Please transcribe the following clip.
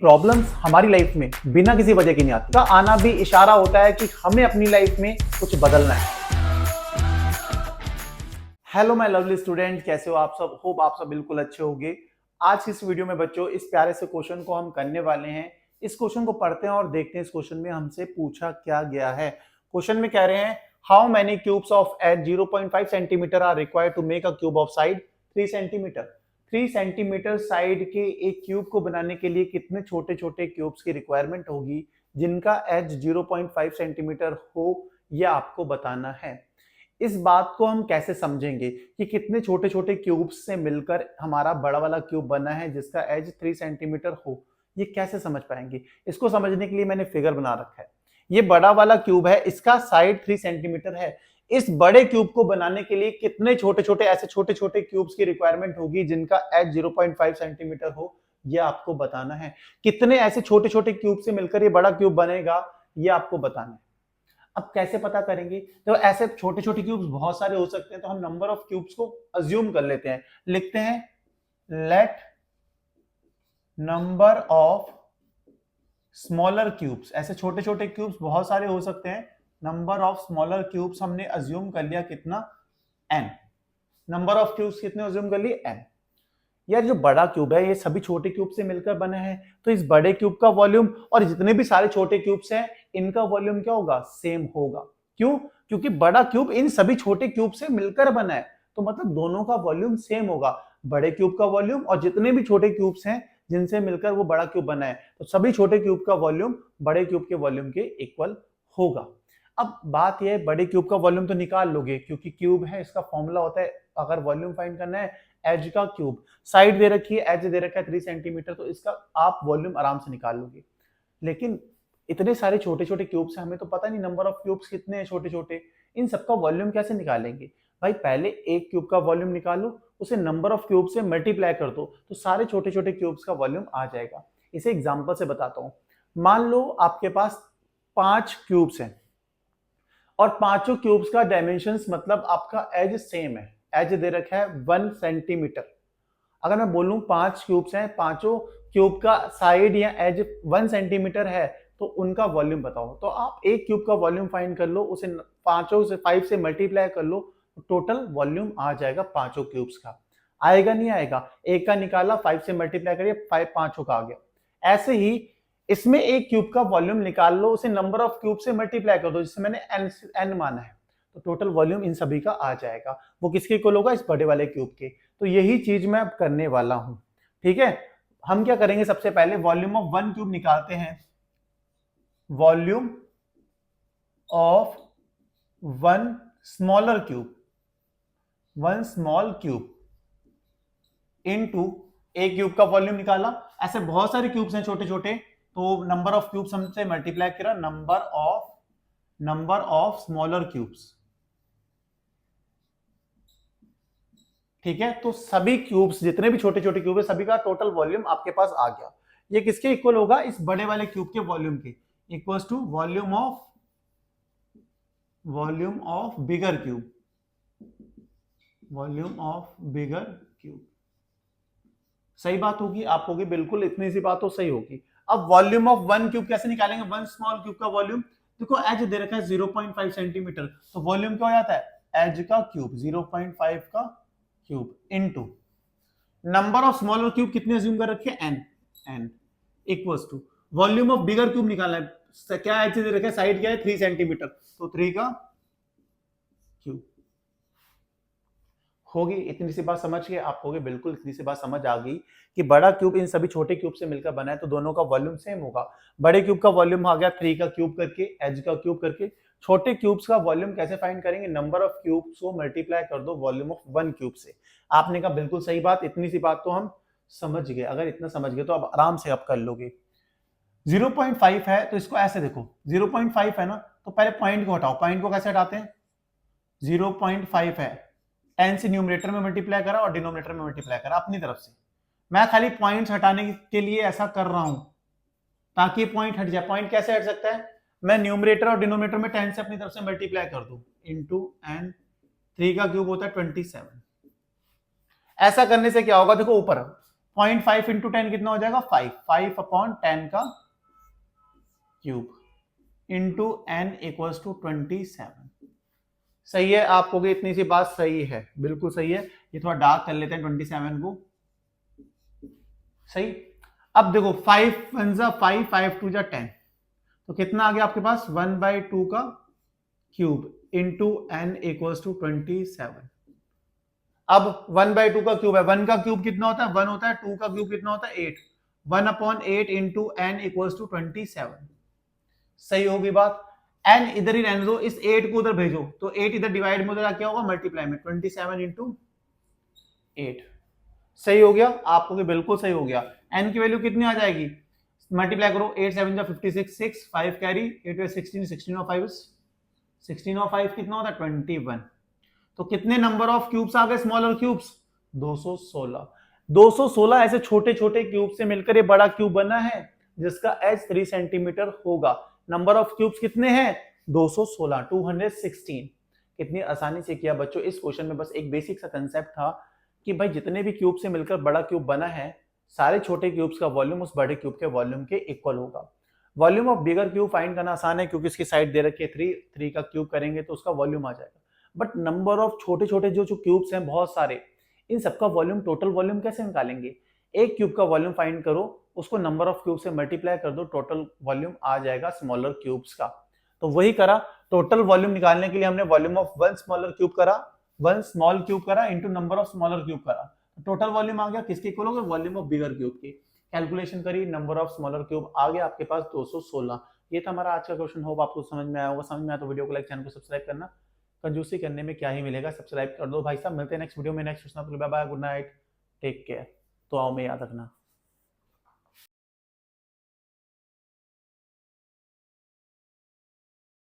Problems हमारी life में बिना किसी वजह के नहीं आती। का आना भी इशारा होता है कि हमें अपनी लाइफ में कुछ बदलना है। हेलो माय लवली स्टूडेंट, कैसे हो आप सब? होप आप सब बिल्कुल अच्छे होंगे। आज की इस वीडियो में बच्चों इस प्यारे से क्वेश्चन को हम करने वाले हैं। इस क्वेश्चन को पढ़ते हैं और देखते हैं इस क्वेश्चन में हमसे पूछा क्या गया है। क्वेश्चन में कह रहे हैं how many cubes of eight 0.5 centimetre are required to make a cube of side 3 centimetre. 3 centimetre side के एक क्यूब को बनाने के लिए कितने छोटे छोटे क्यूब्स की रिक्वायरमेंट होगी जिनका एज 0.5 सेंटीमीटर हो, यह आपको बताना है। इस बात को हम कैसे समझेंगे कि कितने छोटे छोटे क्यूब्स से मिलकर हमारा बड़ा वाला क्यूब बना है जिसका एज 3 सेंटीमीटर हो, ये कैसे समझ पाएंगे? इसको समझने के लिए मैंने फिगर बना रखा है। ये बड़ा वाला क्यूब है, इसका साइड 3 सेंटीमीटर है। इस बड़े क्यूब को बनाने के लिए कितने छोटे छोटे ऐसे छोटे छोटे क्यूब्स की रिक्वायरमेंट होगी जिनका एज 0.5 सेंटीमीटर हो, यह आपको बताना है। कितने ऐसे छोटे छोटे क्यूब से मिलकर ये बड़ा क्यूब बनेगा, यह आपको बताना है। अब कैसे पता करेंगे? तो ऐसे छोटे छोटे क्यूब्स बहुत सारे हो सकते हैं, तो हम नंबर ऑफ क्यूब्स को अज्यूम कर लेते हैं। लिखते हैं let number of smaller cubes. ऐसे छोटे छोटे क्यूब्स बहुत सारे हो सकते हैं। नंबर ऑफ स्मॉलर क्यूब्स हमने अज्यूम कर लिया कितना? n। नंबर ऑफ क्यूब्स कितने अज्यूम कर लिए? n। यार जो बड़ा क्यूब है ये सभी छोटे क्यूब से मिलकर बना है, तो इस बड़े क्यूब का वॉल्यूम और जितने भी सारे छोटे क्यूब्स हैं इनका वॉल्यूम क्या होगा? सेम होगा। क्यों? क्योंकि बड़ा क्यूब इन सभी छोटे क्यूब से मिलकर बना है, तो मतलब दोनों का वॉल्यूम सेम होगा। बड़े क्यूब का वॉल्यूम और जितने भी छोटे क्यूब्स हैं जिनसे मिलकर वो बड़ा क्यूब बना है, तो सभी छोटे क्यूब का वॉल्यूम बड़े क्यूब के वॉल्यूम के इक्वल होगा। अब बात यह है, बड़े क्यूब का वॉल्यूम तो निकाल लोगे क्योंकि क्यूब है, इसका फॉर्मूला होता है अगर वॉल्यूम फाइंड करना है एज का क्यूब। साइड दे रखी है, एज दे रखा है 3 सेंटीमीटर, तो इसका आप वॉल्यूम आराम से निकाल लोगे। लेकिन इतने सारे छोटे छोटे क्यूब्स हैं, हमें तो पता नहीं नंबर ऑफ क्यूब्स कितने हैं छोटे छोटे, इन सबका वॉल्यूम कैसे निकालेंगे? भाई पहले एक क्यूब का वॉल्यूम निकालो, उसे नंबर ऑफ क्यूब से मल्टीप्लाई कर दो, तो सारे छोटे छोटे क्यूब्स का वॉल्यूम आ जाएगा। इसे एग्जांपल से बताता हूं। मान लो आपके पास 5 क्यूब्स हैं और पांचों क्यूब्स का डायमेंशंस मतलब आपका एज सेम है। एज दे रखा है 1 सेंटीमीटर। अगर मैं बोलूं 5 क्यूब्स हैं, पांचों क्यूब का साइड या एज 1 सेंटीमीटर है, तो उनका वॉल्यूम बताओ। तो आप एक क्यूब का वॉल्यूम फाइंड कर लो, उसे पांचों से 5 से मल्टीप्लाई कर लो, तो टोटल वॉल्यूम आ जाएगा पांचों क्यूब्स का। आएगा नहीं आएगा? एक का निकाला, 5 से मल्टीप्लाई करिए, 5 पांचों का आ गया। ऐसे ही इसमें एक क्यूब का वॉल्यूम निकाल लो, उसे नंबर ऑफ क्यूब से मल्टीप्लाई कर दो, जिससे मैंने n माना है, तो टोटल वॉल्यूम इन सभी का आ जाएगा। वो किसके इक्वल होगा? इस बड़े वाले क्यूब के। तो यही चीज मैं अब करने वाला हूं। ठीक है, हम क्या करेंगे? सबसे पहले वॉल्यूम ऑफ 1 क्यूब निकालते हैं। Volume of 1 smaller cube, 1 small cube into एक क्यूब का वॉल्यूम निकाला। ऐसे बहुत सारे क्यूब्स हैं छोटे छोटे, तो नंबर ऑफ क्यूब्स हमसे मल्टीप्लाई करा, नंबर ऑफ स्मॉलर क्यूब्स। ठीक है, तो सभी क्यूब्स जितने भी छोटे छोटे क्यूब है सभी का टोटल वॉल्यूम आपके पास आ गया। ये किसके इक्वल होगा? इस बड़े वाले क्यूब के वॉल्यूम के। Equals to volume of bigger cube, volume of bigger cube. सही बात होगी? आप होगी बिल्कुल, इतनी सी बात तो सही होगी। अब वॉल्यूम ऑफ 1 क्यूब कैसे निकालेंगे? 1 स्मॉल क्यूब का वॉल्यूम, देखो एज दे रखा है 0.5 सेंटीमीटर, तो वॉल्यूम क्या हो जाता है? एज का क्यूब 0.5 का cube into number of smaller cube कितने अज्यूम कर रखे हैं? n equals to volume of bigger cube निकालना है। क्या एज दे रखा है? साइड क्या है? 3 सेंटीमीटर, तो 3 का क्यूब। होगी इतनी सी बात समझ के? आप होगे बिल्कुल, इतनी सी बात समझ आ गई कि बड़ा क्यूब इन सभी छोटे क्यूब से मिलकर बना है, तो दोनों का वॉल्यूम सेम होगा। बड़े क्यूब का वॉल्यूम आ गया 3 का क्यूब करके, एज का क्यूब करके। छोटे क्यूब्स का वॉल्यूम कैसे फाइंड करेंगे? नंबर ऑफ क्यूब्स को मल्टीप्लाई कर दो वॉल्यूम ऑफ 1 क्यूब से। आपने कहा बिल्कुल सही बात, इतनी सी बात तो हम समझ गए। अगर इतना समझ गए तो अब आराम से आप कर लोगे। 0.5 है तो इसको ऐसे देखो, 0.5 है ना, तो पहले पॉइंट को हटाओ। पॉइंट को कैसे हटाते हैं? 0.5 है, n से न्यूमरेटर में मल्टीप्लाई करा और डिनोमिनेटर में मल्टीप्लाई करा अपनी तरफ से। मैं खाली पॉइंट्स हटाने के लिए ऐसा कर रहा हूं ताकि पॉइंट हट जाए। पॉइंट कैसे हट सकता है? मैं न्यूमरेटर और डिनोमिनेटर में 10 से अपनी तरफ से मल्टीप्लाई कर दूं इंटू n। 3 का क्यूब होता है 27। ऐसा करने से क्या होगा? देखो ऊपर 0.5 इंटू 10 कितना हो जाएगा 5 अपॉन 10 का cube into n equals to 27। सही है, आप कहोगे इतनी सी बात सही है, बिल्कुल सही है। ये थोड़ा डार्क कर लेते हैं 27 को, सही। अब देखो 5 1 जा 5, 5 2 जा 10, तो कितना आ गया आपके पास 1/2 का cube into n equals to 27। अब 1/2 का क्यूब है, 1 का क्यूब कितना होता है 1 होता है, 2 का क्यूब कितना होता है 8, 1/8 इंटू n इक्वल्स टू 27। सही होगी बात। n इधर ही रहने दो, इस 8 को उधर भेजो, तो 8 इधर डिवाइड में उधर क्या होगा मल्टीप्लाई में, 27 इंटू 8। सही हो गया, आपको बिल्कुल सही हो गया। n की वैल्यू कितनी आ जाएगी, मल्टीप्लाई करो, 8 7 जा 56, 6 5 कैरी, 8 16, 16 और 5 16 और 5 कितना होता है 21। तो कितने नंबर ऑफ क्यूब्स आ गए स्मॉलर क्यूब्स 216। 216 ऐसे छोटे छोटे क्यूब से मिलकर ये बड़ा क्यूब बना है जिसका एज 3 सेंटीमीटर होगा। नंबर ऑफ क्यूब्स कितने हैं 216, 216। कितनी आसानी से किया बच्चों। इस क्वेश्चन में बस एक बेसिक सा कंसेप्ट था कि भाई जितने भी क्यूब से मिलकर बड़ा क्यूब बना है, सारे छोटे क्यूब्स का वॉल्यूम उस बड़े क्यूब के वॉल्यूम के इक्वल होगा। Volume of bigger cube find करना आसान है क्योंकि इसकी साइड दे रखी है 3, 3 का क्यूब करेंगे तो उसका वॉल्यूम आ जाएगा। बट नंबर ऑफ छोटे छोटे जो क्यूब्स हैं बहुत सारे, इन सबका वॉल्यूम टोटल वॉल्यूम कैसे निकालेंगे। एक क्यूब का वॉल्यूम फाइंड करो, उसको नंबर ऑफ क्यूब से मल्टीप्लाई कर दो, टोटल वॉल्यूम आ जाएगा स्मॉलर क्यूब्स का। तो वही करा, टोटल वॉल्यूम निकालने के लिए हमने volume of one smaller cube करा, वन स्मॉल क्यूब करा into number of smaller cube करा, टोटल वॉल्यूम आ गया किसके इक्वल होगा वॉल्यूम ऑफ बिगर क्यूब की। कैलकुलेशन करी, नंबर ऑफ स्मॉलर क्यूब आ गया आपके पास 216। ये था हमारा आज का क्वेश्चन। होप आपको समझ में आया होगा। समझ में आया तो वीडियो को लाइक, चैनल को सब्सक्राइब करना। कंजूसी करने में क्या ही मिलेगा, सब्सक्राइब कर दो भाई साहब। मिलते हैं नेक्स्ट वीडियो में, next question. Bye bye, good night, take care. तो आओ में याद रखना।